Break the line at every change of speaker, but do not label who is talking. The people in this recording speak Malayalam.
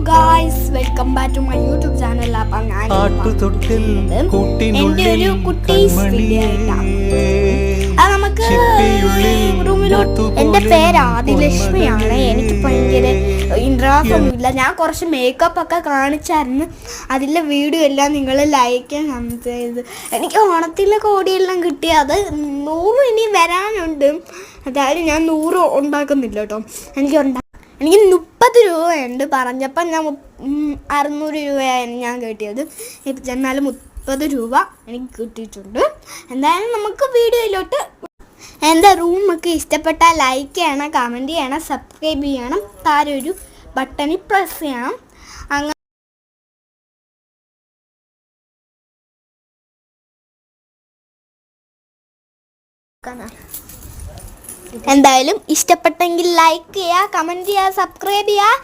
Guys, welcome back to my YouTube channel. അപ്പം ഞാൻ എൻ്റെ ഒരു കുട്ടീസ് വീഡിയോ ആയിട്ടാണ്. അത് നമുക്ക് റൂമിലോട്ട്. എൻ്റെ പേര് ആദിലക്ഷ്മിയാണ്. എനിക്ക് ഭയങ്കര ഇൻട്രസ്റ്റ് ഒന്നുമില്ല. ഞാൻ കുറച്ച് മേക്കപ്പ് ഒക്കെ കാണിച്ചായിരുന്നു. അതിലെ വീഡിയോ എല്ലാം നിങ്ങൾ ലൈക്ക് ചെയ്യാൻ ചെയ്ത്. എനിക്ക് ഓണത്തിലെ കോടിയെല്ലാം കിട്ടി. അത് 100 ഇനി വരാനുണ്ട്. അതായത് ഞാൻ 100 ഉണ്ടാക്കുന്നില്ല കേട്ടോ. എനിക്ക് 30 രൂപയുണ്ട്. പറഞ്ഞപ്പോൾ ഞാൻ 600 രൂപയാണ് ഞാൻ കിട്ടിയത്. ഇപ്പം എന്നാലും 30 രൂപ എനിക്ക് കിട്ടിയിട്ടുണ്ട്. എന്തായാലും നമുക്ക് വീഡിയോയിലോട്ട്. എൻ്റെ റൂമൊക്കെ ഇഷ്ടപ്പെട്ടാൽ ലൈക്ക് ചെയ്യണം, കമൻറ്റ് ചെയ്യണം, സബ്സ്ക്രൈബ് ചെയ്യണം, താഴെ ഒരു ബട്ടണിൽ പ്രസ് ചെയ്യണം. അങ്ങനെ എന്തായാലും ഇഷ്ടപ്പെട്ടെങ്കിൽ ലൈക്ക് ചെയ്യുക, കമൻറ്റ് ചെയ്യുക, സബ്സ്ക്രൈബ് ചെയ്യുക.